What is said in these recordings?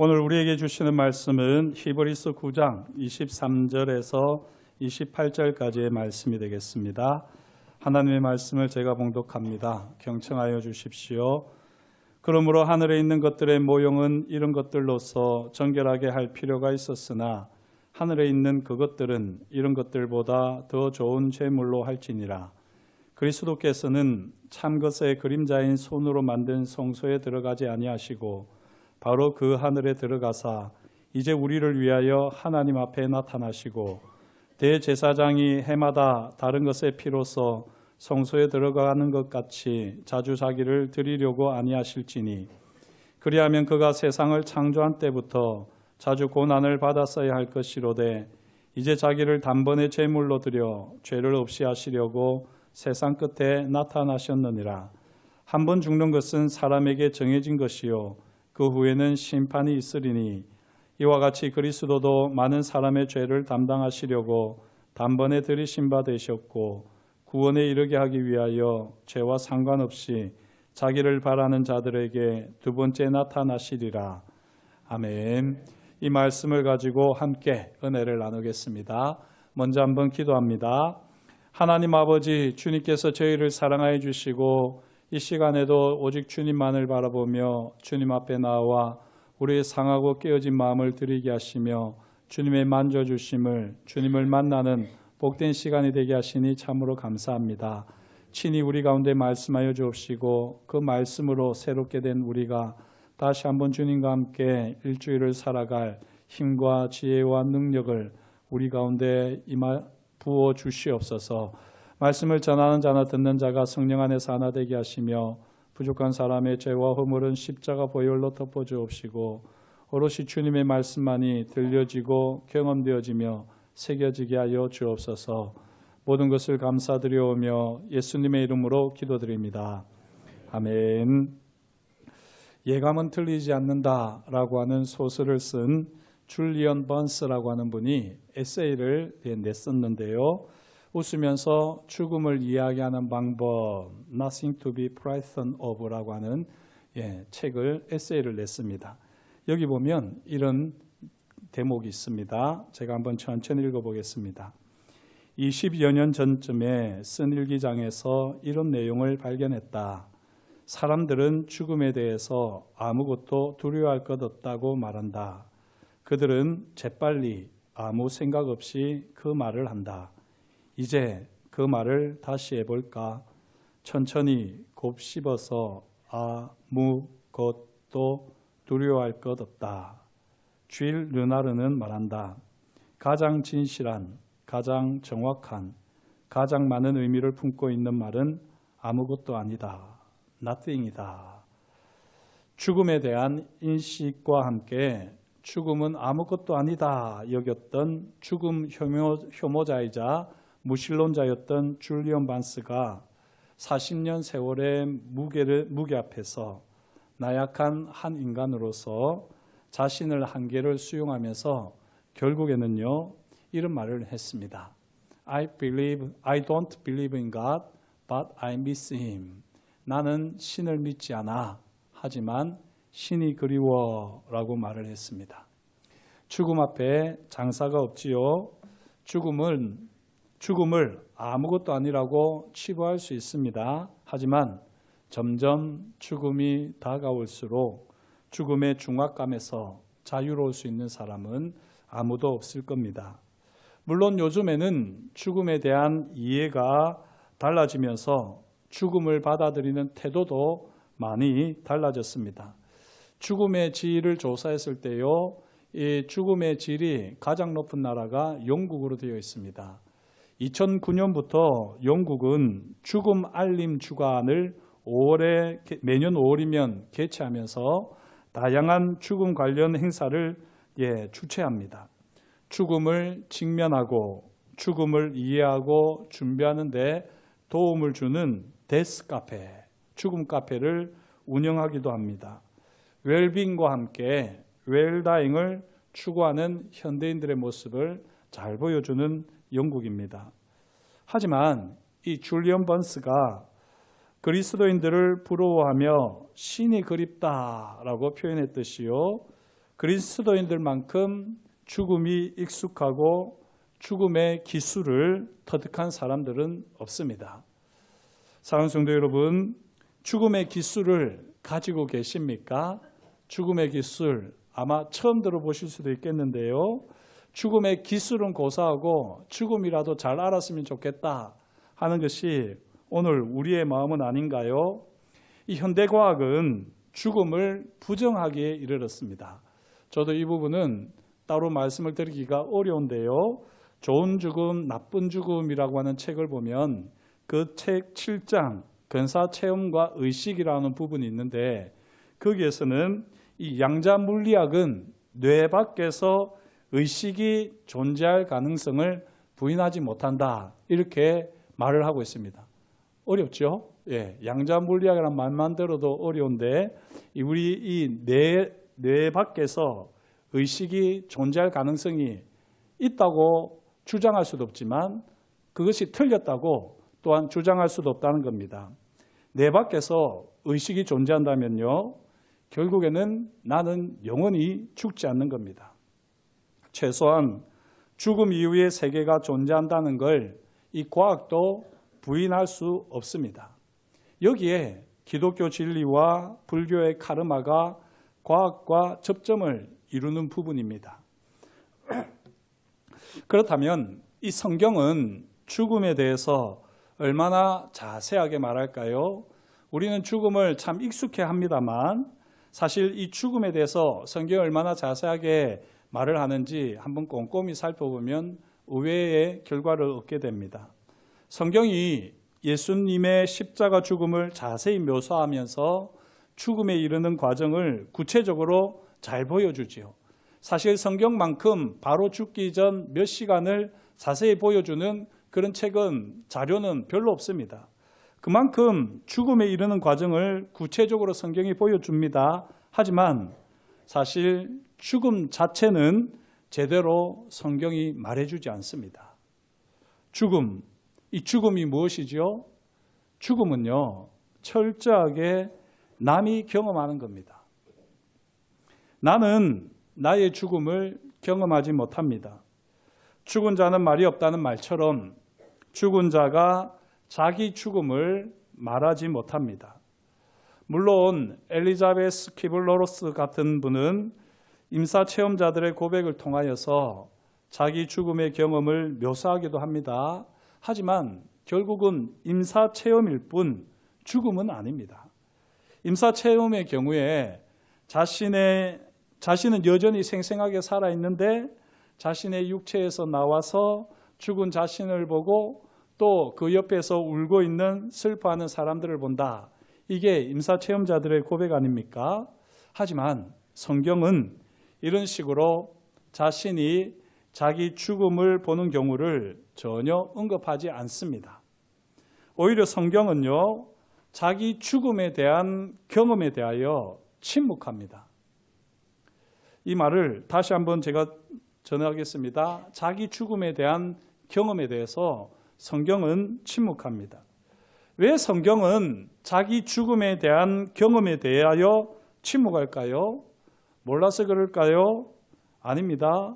오늘 우리에게 주시는 말씀은 히브리서 9장 23절에서 28절까지의 말씀이 되겠습니다. 하나님의 말씀을 제가 봉독합니다. 경청하여 주십시오. 그러므로 하늘에 있는 것들의 모형은 이런 것들로서 정결하게 할 필요가 있었으나 하늘에 있는 그것들은 이런 것들보다 더 좋은 제물로 할지니라. 그리스도께서는 참 것의 그림자인 손으로 만든 성소에 들어가지 아니하시고 바로 그 하늘에 들어가사 이제 우리를 위하여 하나님 앞에 나타나시고 대제사장이 해마다 다른 것의 피로써 성소에 들어가는 것 같이 자주 자기를 드리려고 아니하실지니 그리하면 그가 세상을 창조한 때부터 자주 고난을 받았어야 할 것이로되 이제 자기를 단번에 제물로 드려 죄를 없이 하시려고 세상 끝에 나타나셨느니라. 한 번 죽는 것은 사람에게 정해진 것이요 그 후에는 심판이 있으리니 이와 같이 그리스도도 많은 사람의 죄를 담당하시려고 단번에 들이신 바 되셨고 구원에 이르게 하기 위하여 죄와 상관없이 자기를 바라는 자들에게 두 번째 나타나시리라. 아멘. 이 말씀을 가지고 함께 은혜를 나누겠습니다. 먼저 한번 기도합니다. 하나님 아버지, 주님께서 저희를 사랑하여 주시고 이 시간에도 오직 주님만을 바라보며 주님 앞에 나와 우리의 상하고 깨어진 마음을 드리게 하시며 주님의 만져주심을, 주님을 만나는 복된 시간이 되게 하시니 참으로 감사합니다. 친히 우리 가운데 말씀하여 주옵시고 그 말씀으로 새롭게 된 우리가 다시 한번 주님과 함께 일주일을 살아갈 힘과 지혜와 능력을 우리 가운데 부어 주시옵소서. 말씀을 전하는 자나 듣는 자가 성령 안에서 하나 되게 하시며 부족한 사람의 죄와 허물은 십자가 보혈로 덮어주옵시고 오롯이 주님의 말씀만이 들려지고 경험되어지며 새겨지게 하여 주옵소서. 모든 것을 감사드려오며 예수님의 이름으로 기도드립니다. 아멘. 예감은 틀리지 않는다라고 하는 소설을 쓴 줄리언 번스라고 하는 분이 에세이를 냈었는데요. 웃으면서 죽음을 이야기하는 방법, Nothing to be frightened of라고 하는 책을, 에세이를 냈습니다. 여기 보면 이런 대목이 있습니다. 제가 한번 천천히 읽어보겠습니다. 20여 년 전쯤에 쓴 일기장에서 이런 내용을 발견했다. 사람들은 죽음에 대해서 아무것도 두려워할 것 없다고 말한다. 그들은 재빨리 아무 생각 없이 그 말을 한다. 이제 그 말을 다시 해볼까? 천천히 곱씹어서 아무것도 두려워할 것 없다. 쥘 르나르는 말한다. 가장 진실한, 가장 정확한, 가장 많은 의미를 품고 있는 말은 아무것도 아니다. nothing이다. 죽음에 대한 인식과 함께 죽음은 아무것도 아니다 여겼던 죽음 혐오자이자 무신론자였던 줄리언 반스가 40년 세월의 무게 앞에서 나약한 한 인간으로서 자신을 한계를 수용하면서 결국에는요 이런 말을 했습니다. I don't believe in God, but I miss Him. 나는 신을 믿지 않아. 하지만 신이 그리워라고 말을 했습니다. 죽음 앞에 장사가 없지요. 죽음을 아무것도 아니라고 치부할 수 있습니다. 하지만 점점 죽음이 다가올수록 죽음의 중압감에서 자유로울 수 있는 사람은 아무도 없을 겁니다. 물론 요즘에는 죽음에 대한 이해가 달라지면서 죽음을 받아들이는 태도도 많이 달라졌습니다. 죽음의 질을 조사했을 때요, 이 죽음의 질이 가장 높은 나라가 영국으로 되어 있습니다. 2009년부터 영국은 죽음 알림 주간을 매년 5월이면 개최하면서 다양한 죽음 관련 행사를 주최합니다. 죽음을 직면하고 죽음을 이해하고 준비하는 데 도움을 주는 데스 카페, 죽음 카페를 운영하기도 합니다. 웰빙과 함께 웰다잉을 추구하는 현대인들의 모습을 잘 보여주는 영국입니다. 하지만 이 줄리언 번스가 그리스도인들을 부러워하며 신이 그립다라고 표현했듯이요. 그리스도인들만큼 죽음이 익숙하고 죽음의 기술을 터득한 사람들은 없습니다. 사랑하는 성도 여러분, 죽음의 기술을 가지고 계십니까? 죽음의 기술 아마 처음 들어보실 수도 있겠는데요. 죽음의 기술은 고사하고 죽음이라도 잘 알았으면 좋겠다 하는 것이 오늘 우리의 마음은 아닌가요? 이 현대과학은 죽음을 부정하기에 이르렀습니다. 저도 이 부분은 따로 말씀을 드리기가 어려운데요. 좋은 죽음, 나쁜 죽음이라고 하는 책을 보면 그 책 7장 근사체험과 의식이라는 부분이 있는데 거기에서는 이 양자 물리학은 뇌 밖에서 의식이 존재할 가능성을 부인하지 못한다 이렇게 말을 하고 있습니다. 어렵죠? 예, 양자 물리학이라는 말만 들어도 어려운데 우리 이 뇌 밖에서 의식이 존재할 가능성이 있다고 주장할 수도 없지만 그것이 틀렸다고 또한 주장할 수도 없다는 겁니다. 뇌 밖에서 의식이 존재한다면요, 결국에는 나는 영원히 죽지 않는 겁니다. 최소한 죽음 이후의 세계가 존재한다는 걸 이 과학도 부인할 수 없습니다. 여기에 기독교 진리와 불교의 카르마가 과학과 접점을 이루는 부분입니다. 그렇다면 이 성경은 죽음에 대해서 얼마나 자세하게 말할까요? 우리는 죽음을 참 익숙해 합니다만 사실 이 죽음에 대해서 성경이 얼마나 자세하게 말을 하는지 한번 꼼꼼히 살펴보면 의외의 결과를 얻게 됩니다. 성경이 예수님의 십자가 죽음을 자세히 묘사하면서 죽음에 이르는 과정을 구체적으로 잘 보여주지요. 사실 성경만큼 바로 죽기 전 몇 시간을 자세히 보여주는 그런 책은 자료는 별로 없습니다. 그만큼 죽음에 이르는 과정을 구체적으로 성경이 보여줍니다. 하지만 사실 죽음 자체는 제대로 성경이 말해주지 않습니다. 죽음, 이 죽음이 무엇이지요? 죽음은요, 철저하게 남이 경험하는 겁니다. 나는 나의 죽음을 경험하지 못합니다. 죽은 자는 말이 없다는 말처럼 죽은 자가 자기 죽음을 말하지 못합니다. 물론 엘리자베스 키블러로스 같은 분은 임사체험자들의 고백을 통하여서 자기 죽음의 경험을 묘사하기도 합니다. 하지만 결국은 임사체험일 뿐 죽음은 아닙니다. 임사체험의 경우에 자신은 여전히 생생하게 살아있는데 자신의 육체에서 나와서 죽은 자신을 보고 또 그 옆에서 울고 있는 슬퍼하는 사람들을 본다. 이게 임사체험자들의 고백 아닙니까? 하지만 성경은 이런 식으로 자신이 자기 죽음을 보는 경우를 전혀 언급하지 않습니다. 오히려 성경은요, 자기 죽음에 대한 경험에 대하여 침묵합니다. 이 말을 다시 한번 제가 전하겠습니다. 자기 죽음에 대한 경험에 대해서 성경은 침묵합니다. 왜 성경은 자기 죽음에 대한 경험에 대하여 침묵할까요? 몰라서 그럴까요? 아닙니다.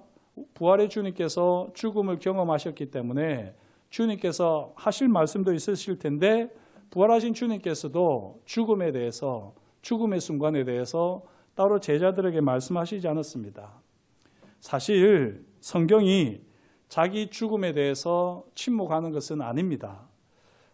부활의 주님께서 죽음을 경험하셨기 때문에 주님께서 하실 말씀도 있으실 텐데 부활하신 주님께서도 죽음에 대해서, 죽음의 순간에 대해서 따로 제자들에게 말씀하시지 않았습니다. 사실 성경이 자기 죽음에 대해서 침묵하는 것은 아닙니다.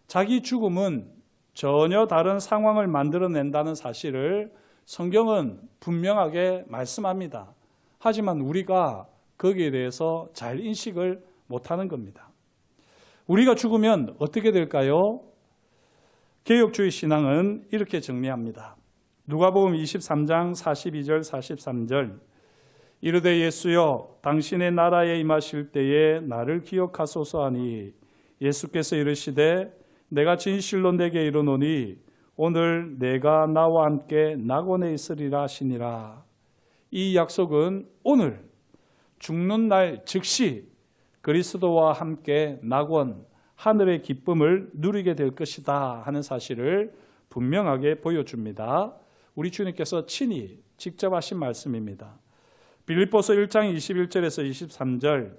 자기 죽음은 전혀 다른 상황을 만들어낸다는 사실을 성경은 분명하게 말씀합니다. 하지만 우리가 거기에 대해서 잘 인식을 못하는 겁니다. 우리가 죽으면 어떻게 될까요? 개혁주의 신앙은 이렇게 정리합니다. 누가복음 23장 42절 43절 이르되 예수여 당신의 나라에 임하실 때에 나를 기억하소서 하니 예수께서 이르시되 내가 진실로 내게 이르노니 오늘 내가 나와 함께 낙원에 있으리라 하시니라. 이 약속은 오늘 죽는 날 즉시 그리스도와 함께 낙원, 하늘의 기쁨을 누리게 될 것이다 하는 사실을 분명하게 보여줍니다. 우리 주님께서 친히 직접 하신 말씀입니다. 빌립보서 1장 21절에서 23절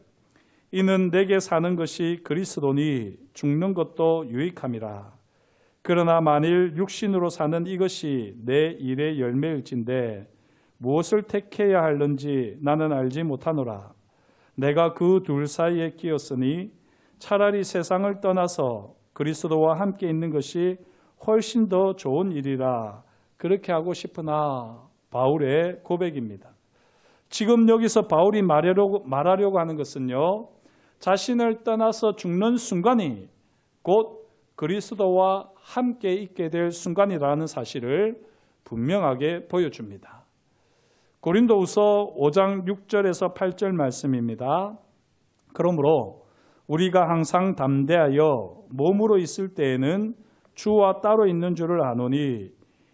이는 내게 사는 것이 그리스도니 죽는 것도 유익함이라. 그러나 만일 육신으로 사는 이것이 내 일의 열매일진데 무엇을 택해야 할는지 나는 알지 못하노라. 내가 그 둘 사이에 끼었으니 차라리 세상을 떠나서 그리스도와 함께 있는 것이 훨씬 더 좋은 일이라 그렇게 하고 싶으나 바울의 고백입니다. 지금 여기서 바울이 말하려고 하는 것은요, 자신을 떠나서 죽는 순간이 곧 그리스도와 함께 있게 될 순간이라는 사실을 분명하게 보여줍니다. 고린도후서 5장 6절에서 8절 말씀입니다. 그러므로 우리가 항상 담대하여 몸으로 있을 때에는 주와 따로 있는 줄을 아노니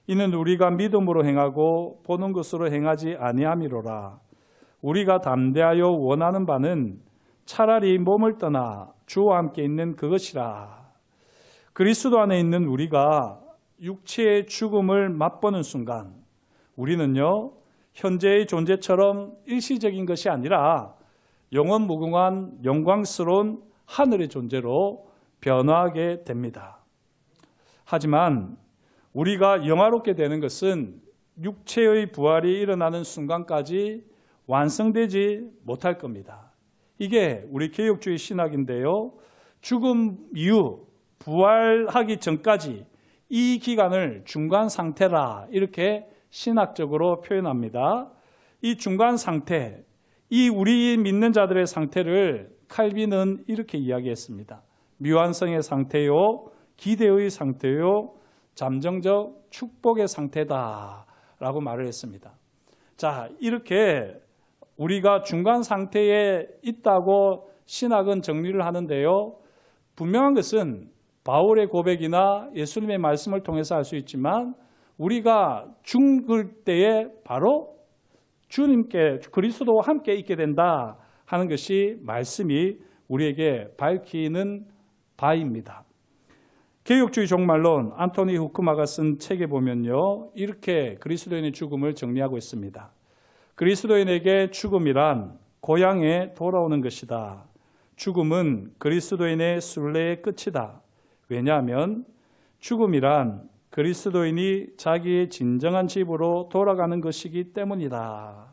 이는 우리가 믿음으로 행하고 보는 것으로 행하지 아니함이로라. 우리가 담대하여 원하는 바는 차라리 몸을 떠나 주와 함께 있는 그것이라. 그리스도 안에 있는 우리가 육체의 죽음을 맛보는 순간 우리는요, 현재의 존재처럼 일시적인 것이 아니라 영원 무궁한 영광스러운 하늘의 존재로 변화하게 됩니다. 하지만 우리가 영화롭게 되는 것은 육체의 부활이 일어나는 순간까지 완성되지 못할 겁니다. 이게 우리 개혁주의 신학인데요. 죽음 이후 부활하기 전까지 이 기간을 중간 상태라 이렇게 신학적으로 표현합니다. 이 중간 상태, 이 우리 믿는 자들의 상태를 칼빈은 이렇게 이야기했습니다. 미완성의 상태요, 기대의 상태요, 잠정적 축복의 상태다라고 말을 했습니다. 자, 이렇게 우리가 중간 상태에 있다고 신학은 정리를 하는데요. 분명한 것은 바울의 고백이나 예수님의 말씀을 통해서 알 수 있지만 우리가 죽을 때에 바로 주님께 그리스도와 함께 있게 된다 하는 것이 말씀이 우리에게 밝히는 바입니다. 개혁주의 종말론 안토니 후크마가 쓴 책에 보면요, 이렇게 그리스도인의 죽음을 정리하고 있습니다. 그리스도인에게 죽음이란 고향에 돌아오는 것이다. 죽음은 그리스도인의 순례의 끝이다. 왜냐하면 죽음이란 그리스도인이 자기의 진정한 집으로 돌아가는 것이기 때문이다.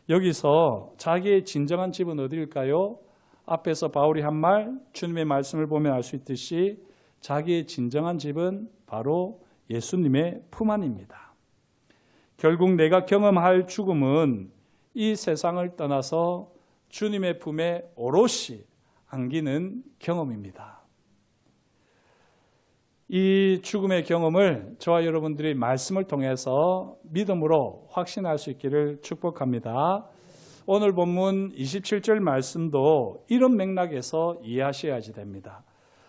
여기서 자기의 진정한 집은 어디일까요? 앞에서 바울이 한 말, 주님의 말씀을 보면 알 수 있듯이 자기의 진정한 집은 바로 예수님의 품 안입니다. 결국 내가 경험할 죽음은 이 세상을 떠나서 주님의 품에 오롯이 안기는 경험입니다. 이 죽음의 경험을 저와 여러분들이 말씀을 통해서 믿음으로 확신할 수 있기를 축복합니다. 오늘 본문 27절 말씀도 이런 맥락에서 이해하셔야지 됩니다.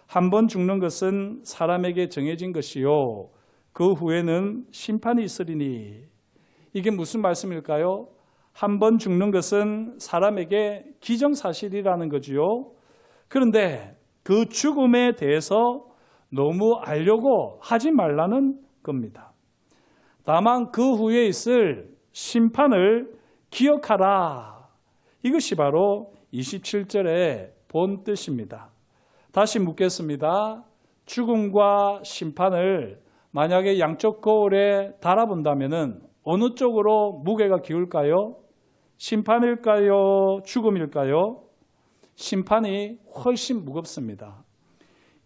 한 번 죽는 것은 사람에게 정해진 것이요 그 후에는 심판이 있으리니. 이게 무슨 말씀일까요? 한 번 죽는 것은 사람에게 기정사실이라는 거지요. 그런데 그 죽음에 대해서 너무 알려고 하지 말라는 겁니다. 다만 그 후에 있을 심판을 기억하라. 이것이 바로 27절의 본 뜻입니다. 다시 묻겠습니다. 죽음과 심판을 만약에 양쪽 거울에 달아본다면 어느 쪽으로 무게가 기울까요? 심판일까요? 죽음일까요? 심판이 훨씬 무겁습니다.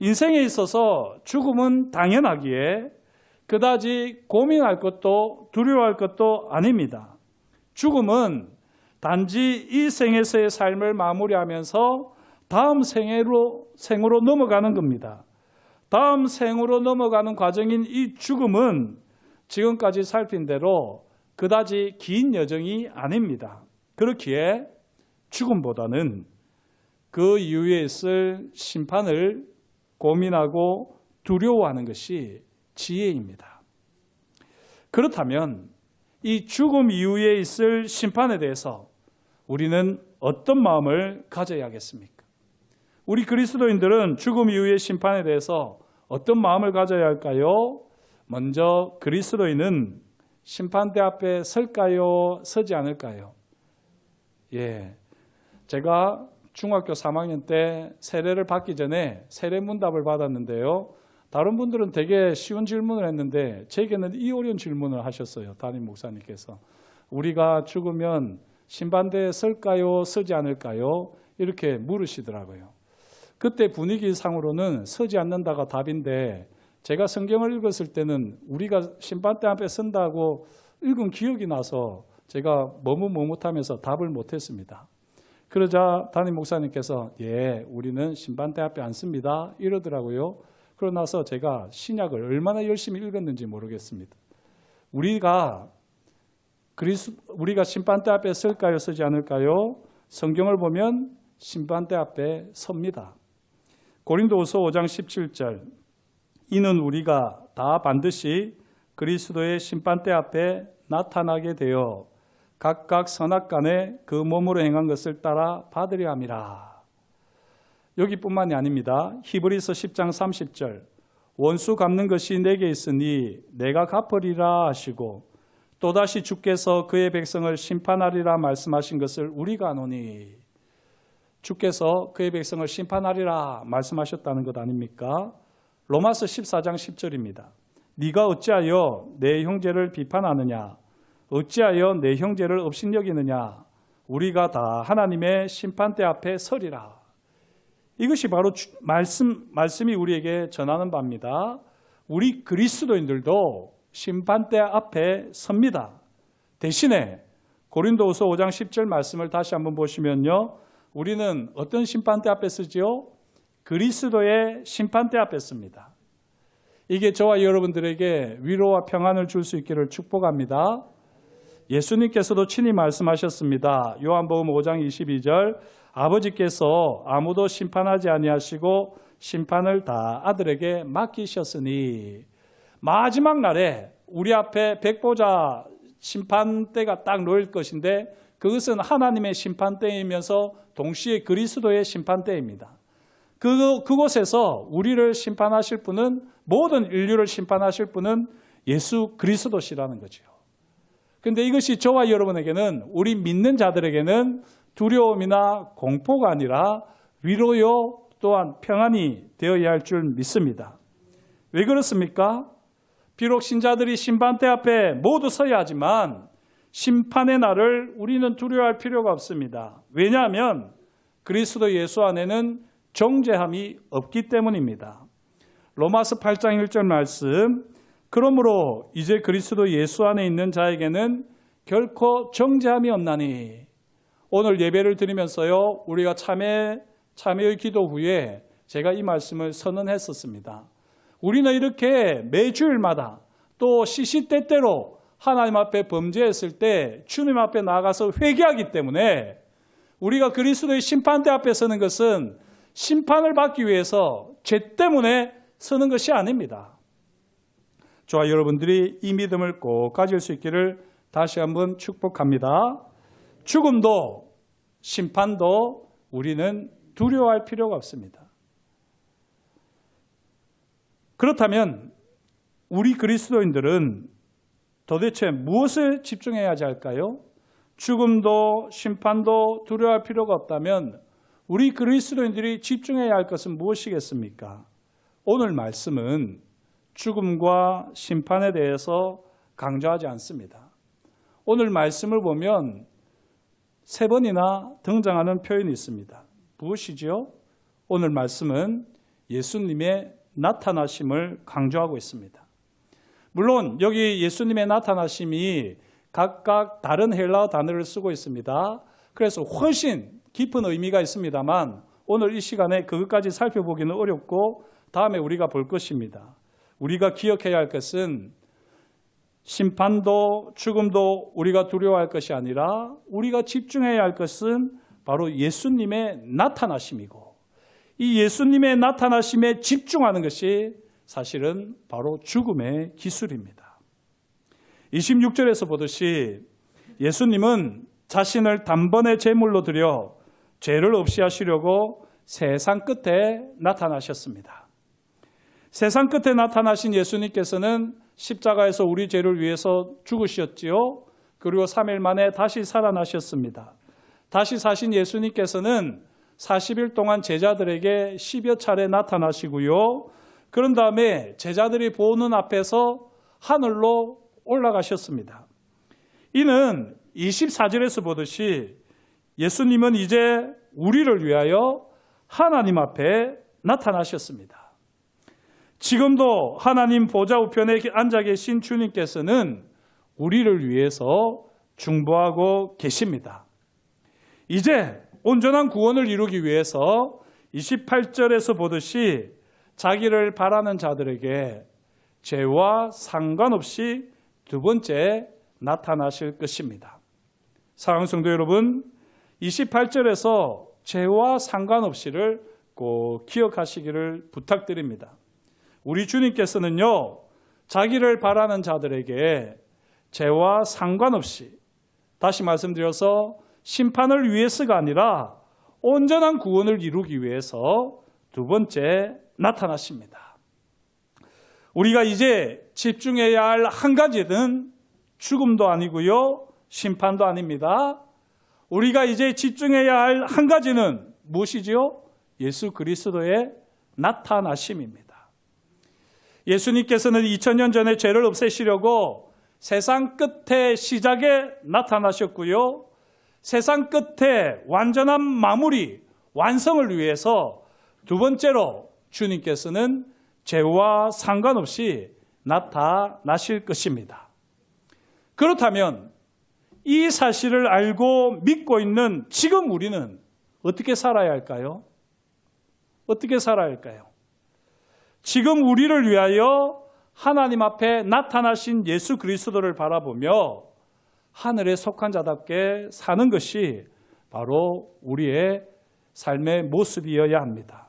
인생에 있어서 죽음은 당연하기에 그다지 고민할 것도 두려워할 것도 아닙니다. 죽음은 단지 이 생에서의 삶을 마무리하면서 다음 생으로 넘어가는 겁니다. 다음 생으로 넘어가는 과정인 이 죽음은 지금까지 살핀 대로 그다지 긴 여정이 아닙니다. 그렇기에 죽음보다는 그 이후에 있을 심판을 고민하고 두려워하는 것이 지혜입니다. 그렇다면 이 죽음 이후에 있을 심판에 대해서 우리는 어떤 마음을 가져야겠습니까? 우리 그리스도인들은 죽음 이후의 심판에 대해서 어떤 마음을 가져야 할까요? 먼저 그리스도인은 심판대 앞에 설까요? 서지 않을까요? 예, 제가 중학교 3학년 때 세례를 받기 전에 세례 문답을 받았는데요. 다른 분들은 되게 쉬운 질문을 했는데 제게는 이 어려운 질문을 하셨어요. 담임 목사님께서. 우리가 죽으면 신반대에 설까요? 서지 않을까요? 이렇게 물으시더라고요. 그때 분위기상으로는 서지 않는다가 답인데 제가 성경을 읽었을 때는 우리가 심판대 앞에 선다고 읽은 기억이 나서 제가 머뭇머뭇하면서 답을 못했습니다. 그러자 담임 목사님께서 예, 우리는 심판대 앞에 안 씁니다 이러더라고요. 그러고 나서 제가 신약을 얼마나 열심히 읽었는지 모르겠습니다. 우리가 심판대 앞에 설까요? 서지 않을까요? 성경을 보면 심판대 앞에 섭니다. 고린도후서 5장 17절 이는 우리가 다 반드시 그리스도의 심판대 앞에 나타나게 되어 각각 선악간에 그 몸으로 행한 것을 따라 받으려 함이라. 여기뿐만이 아닙니다. 히브리서 10장 30절 원수 갚는 것이 내게 있으니 내가 갚으리라 하시고 또다시 주께서 그의 백성을 심판하리라 말씀하신 것을 우리가 아노니. 주께서 그의 백성을 심판하리라 말씀하셨다는 것 아닙니까? 로마서 14장 10절입니다. 네가 어찌하여 내 형제를 비판하느냐? 어찌하여 내 형제를 업신여기느냐? 우리가 다 하나님의 심판대 앞에 서리라. 이것이 바로 말씀이 우리에게 전하는 바입니다. 우리 그리스도인들도 심판대 앞에 섭니다. 대신에 고린도후서 5장 10절 말씀을 다시 한번 보시면요. 우리는 어떤 심판대 앞에 서지요? 그리스도의 심판대 앞에 섭니다. 이게 저와 여러분들에게 위로와 평안을 줄 수 있기를 축복합니다. 예수님께서도 친히 말씀하셨습니다. 요한복음 5장 22절 아버지께서 아무도 심판하지 아니하시고 심판을 다 아들에게 맡기셨으니 마지막 날에 우리 앞에 백보자 심판대가 딱 놓일 것인데 그것은 하나님의 심판대이면서 동시에 그리스도의 심판대입니다. 그곳에서 우리를 심판하실 분은 모든 인류를 심판하실 분은 예수 그리스도시라는 거죠. 그런데 이것이 저와 여러분에게는 우리 믿는 자들에게는 두려움이나 공포가 아니라 위로요 또한 평안이 되어야 할 줄 믿습니다. 왜 그렇습니까? 비록 신자들이 심판대 앞에 모두 서야 하지만 심판의 날을 우리는 두려워할 필요가 없습니다. 왜냐하면 그리스도 예수 안에는 정죄함이 없기 때문입니다. 로마서 8장 1절 말씀 그러므로 이제 그리스도 예수 안에 있는 자에게는 결코 정죄함이 없나니. 오늘 예배를 드리면서요 우리가 참회의 기도 후에 제가 이 말씀을 선언했었습니다. 우리는 이렇게 매주일마다 또 시시때때로 하나님 앞에 범죄했을 때 주님 앞에 나가서 회개하기 때문에 우리가 그리스도의 심판대 앞에 서는 것은 심판을 받기 위해서 죄 때문에 서는 것이 아닙니다. 저와 여러분들이 이 믿음을 꼭 가질 수 있기를 다시 한번 축복합니다. 죽음도 심판도 우리는 두려워할 필요가 없습니다. 그렇다면 우리 그리스도인들은 도대체 무엇에 집중해야 할까요? 죽음도 심판도 두려워할 필요가 없다면 우리 그리스도인들이 집중해야 할 것은 무엇이겠습니까? 오늘 말씀은 죽음과 심판에 대해서 강조하지 않습니다. 오늘 말씀을 보면 3번이나 등장하는 표현이 있습니다. 무엇이지요? 오늘 말씀은 예수님의 나타나심을 강조하고 있습니다. 물론 여기 예수님의 나타나심이 각각 다른 헬라어 단어를 쓰고 있습니다. 그래서 훨씬 깊은 의미가 있습니다만 오늘 이 시간에 그것까지 살펴보기는 어렵고 다음에 우리가 볼 것입니다. 우리가 기억해야 할 것은 심판도 죽음도 우리가 두려워할 것이 아니라 우리가 집중해야 할 것은 바로 예수님의 나타나심이고 이 예수님의 나타나심에 집중하는 것이 사실은 바로 죽음의 기술입니다. 26절에서 보듯이 예수님은 자신을 단번에 제물로 드려 죄를 없이 하시려고 세상 끝에 나타나셨습니다. 세상 끝에 나타나신 예수님께서는 십자가에서 우리 죄를 위해서 죽으셨지요. 그리고 3일 만에 다시 살아나셨습니다. 다시 사신 예수님께서는 40일 동안 제자들에게 10여 차례 나타나시고요. 그런 다음에 제자들이 보는 앞에서 하늘로 올라가셨습니다. 이는 24절에서 보듯이 예수님은 이제 우리를 위하여 하나님 앞에 나타나셨습니다. 지금도 하나님 보좌 우편에 앉아 계신 주님께서는 우리를 위해서 중보하고 계십니다. 이제 온전한 구원을 이루기 위해서 28절에서 보듯이 자기를 바라는 자들에게 죄와 상관없이 두 번째 나타나실 것입니다. 사랑하는 성도 여러분, 28절에서 죄와 상관없이를 꼭 기억하시기를 부탁드립니다. 우리 주님께서는요, 자기를 바라는 자들에게 죄와 상관없이, 다시 말씀드려서 심판을 위해서가 아니라 온전한 구원을 이루기 위해서 두 번째 나타나십니다. 우리가 이제 집중해야 할 한 가지는 죽음도 아니고요, 심판도 아닙니다. 우리가 이제 집중해야 할 한 가지는 무엇이지요? 예수 그리스도의 나타나심입니다. 예수님께서는 2000년 전에 죄를 없애시려고 세상 끝의 시작에 나타나셨고요. 세상 끝에 완전한 마무리, 완성을 위해서 두 번째로 주님께서는 죄와 상관없이 나타나실 것입니다. 그렇다면 이 사실을 알고 믿고 있는 지금 우리는 어떻게 살아야 할까요? 어떻게 살아야 할까요? 지금 우리를 위하여 하나님 앞에 나타나신 예수 그리스도를 바라보며 하늘에 속한 자답게 사는 것이 바로 우리의 삶의 모습이어야 합니다.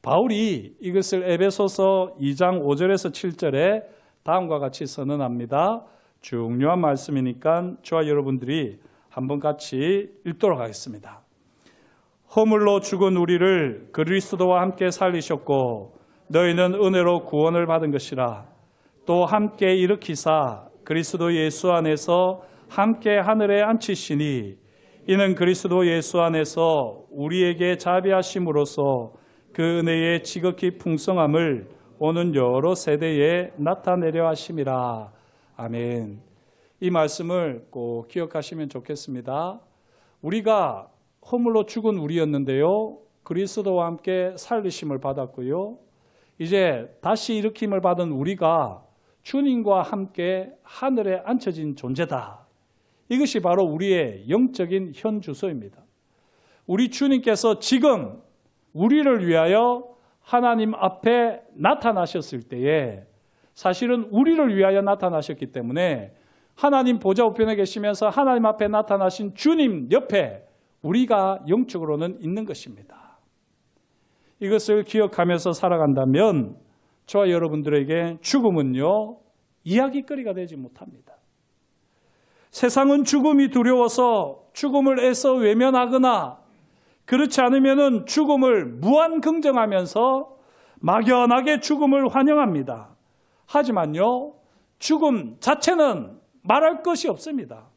바울이 이것을 에베소서 2장 5절에서 7절에 다음과 같이 선언합니다. 중요한 말씀이니까 저와 여러분들이 한번 같이 읽도록 하겠습니다. 허물로 죽은 우리를 그리스도와 함께 살리셨고 너희는 은혜로 구원을 받은 것이라. 또 함께 일으키사 그리스도 예수 안에서 함께 하늘에 앉히시니 이는 그리스도 예수 안에서 우리에게 자비하심으로써 그 은혜의 지극히 풍성함을 오는 여러 세대에 나타내려 하심이라. 아멘. 이 말씀을 꼭 기억하시면 좋겠습니다. 우리가 허물로 죽은 우리였는데요, 그리스도와 함께 살리심을 받았고요, 이제 다시 일으킴을 받은 우리가 주님과 함께 하늘에 앉혀진 존재다. 이것이 바로 우리의 영적인 현주소입니다. 우리 주님께서 지금 우리를 위하여 하나님 앞에 나타나셨을 때에 사실은 우리를 위하여 나타나셨기 때문에 하나님 보좌 우편에 계시면서 하나님 앞에 나타나신 주님 옆에 우리가 영적으로는 있는 것입니다. 이것을 기억하면서 살아간다면 저와 여러분들에게 죽음은요, 이야기거리가 되지 못합니다. 세상은 죽음이 두려워서 죽음을 애써 외면하거나 그렇지 않으면 죽음을 무한 긍정하면서 막연하게 죽음을 환영합니다. 하지만요, 죽음 자체는 말할 것이 없습니다.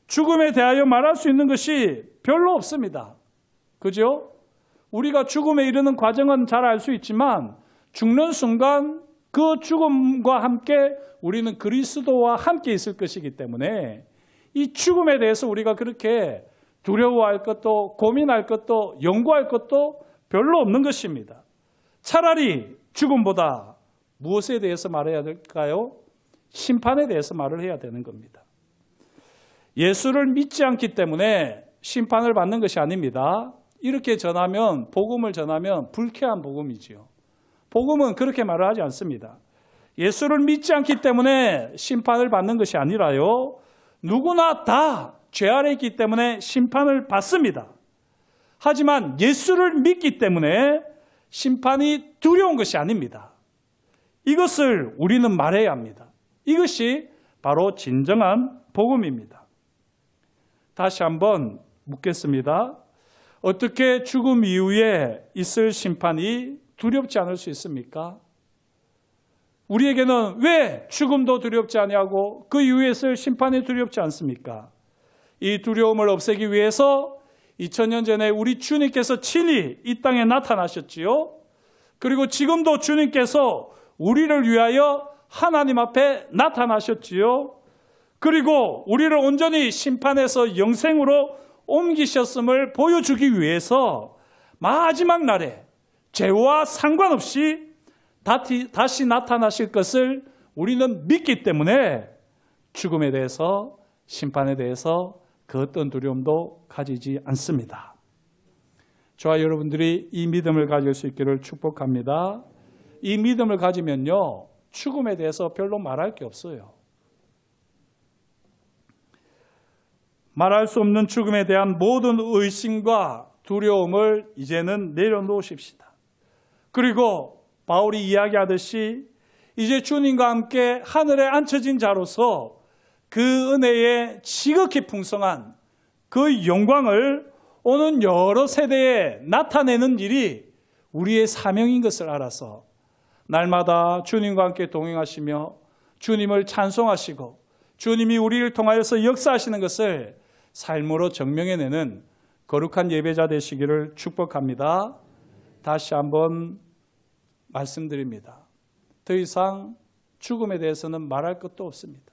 죽음에 대하여 말할 수 있는 것이 별로 없습니다. 그죠? 우리가 죽음에 이르는 과정은 잘 알 수 있지만 죽는 순간 그 죽음과 함께 우리는 그리스도와 함께 있을 것이기 때문에 이 죽음에 대해서 우리가 그렇게 두려워할 것도 고민할 것도 연구할 것도 별로 없는 것입니다. 차라리 죽음보다 무엇에 대해서 말해야 될까요? 심판에 대해서 말을 해야 되는 겁니다. 예수를 믿지 않기 때문에 심판을 받는 것이 아닙니다. 이렇게 전하면, 복음을 전하면 불쾌한 복음이지요. 복음은 그렇게 말을 하지 않습니다. 예수를 믿지 않기 때문에 심판을 받는 것이 아니라요, 누구나 다 죄 아래 있기 때문에 심판을 받습니다. 하지만 예수를 믿기 때문에 심판이 두려운 것이 아닙니다. 이것을 우리는 말해야 합니다. 이것이 바로 진정한 복음입니다. 다시 한번 묻겠습니다. 어떻게 죽음 이후에 있을 심판이 두렵지 않을 수 있습니까? 우리에게는 왜 죽음도 두렵지 않냐고 그 이후에 있을 심판이 두렵지 않습니까? 이 두려움을 없애기 위해서 2000년 전에 우리 주님께서 친히 이 땅에 나타나셨지요. 그리고 지금도 주님께서 우리를 위하여 하나님 앞에 나타나셨지요. 그리고 우리를 온전히 심판에서 영생으로 옮기셨음을 보여주기 위해서 마지막 날에 죄와 상관없이 다시 나타나실 것을 우리는 믿기 때문에 죽음에 대해서, 심판에 대해서 그 어떤 두려움도 가지지 않습니다. 저와 여러분들이 이 믿음을 가질 수 있기를 축복합니다. 이 믿음을 가지면요, 죽음에 대해서 별로 말할 게 없어요. 말할 수 없는 죽음에 대한 모든 의심과 두려움을 이제는 내려놓으십시다. 그리고 바울이 이야기하듯이 이제 주님과 함께 하늘에 앉혀진 자로서 그 은혜의 지극히 풍성한 그 영광을 오는 여러 세대에 나타내는 일이 우리의 사명인 것을 알아서 날마다 주님과 함께 동행하시며 주님을 찬송하시고 주님이 우리를 통하여서 역사하시는 것을 삶으로 증명해내는 거룩한 예배자 되시기를 축복합니다. 다시 한번 말씀드립니다. 더 이상 죽음에 대해서는 말할 것도 없습니다.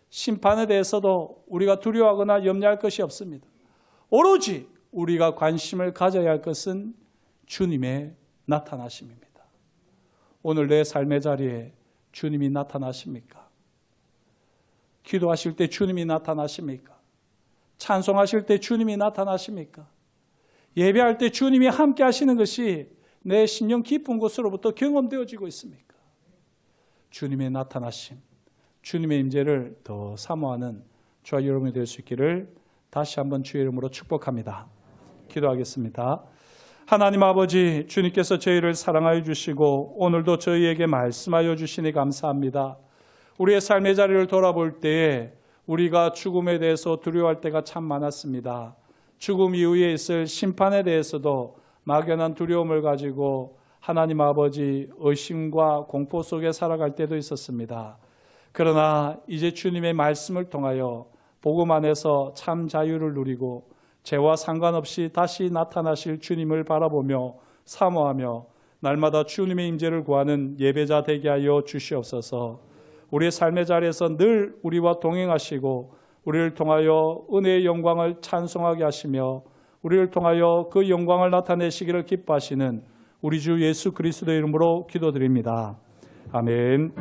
심판에 대해서도 우리가 두려워하거나 염려할 것이 없습니다. 오로지 우리가 관심을 가져야 할 것은 주님의 나타나심입니다. 오늘 내 삶의 자리에 주님이 나타나십니까? 기도하실 때 주님이 나타나십니까? 찬송하실 때 주님이 나타나십니까? 예배할 때 주님이 함께 하시는 것이 내 심령 깊은 곳으로부터 경험되어지고 있습니까? 주님의 나타나심, 주님의 임재를 더 사모하는 저와 여러분이 될 수 있기를 다시 한번 주의 이름으로 축복합니다. 기도하겠습니다. 하나님 아버지, 주님께서 저희를 사랑하여 주시고 오늘도 저희에게 말씀하여 주시니 감사합니다. 우리의 삶의 자리를 돌아볼 때에 우리가 죽음에 대해서 두려워할 때가 참 많았습니다. 죽음 이후에 있을 심판에 대해서도 막연한 두려움을 가지고 하나님 아버지 의심과 공포 속에 살아갈 때도 있었습니다. 그러나 이제 주님의 말씀을 통하여 복음 안에서 참 자유를 누리고 죄와 상관없이 다시 나타나실 주님을 바라보며 사모하며 날마다 주님의 임재를 구하는 예배자 되게 하여 주시옵소서. 우리의 삶의 자리에서 늘 우리와 동행하시고 우리를 통하여 은혜의 영광을 찬송하게 하시며 우리를 통하여 그 영광을 나타내시기를 기뻐하시는 우리 주 예수 그리스도의 이름으로 기도드립니다. 아멘.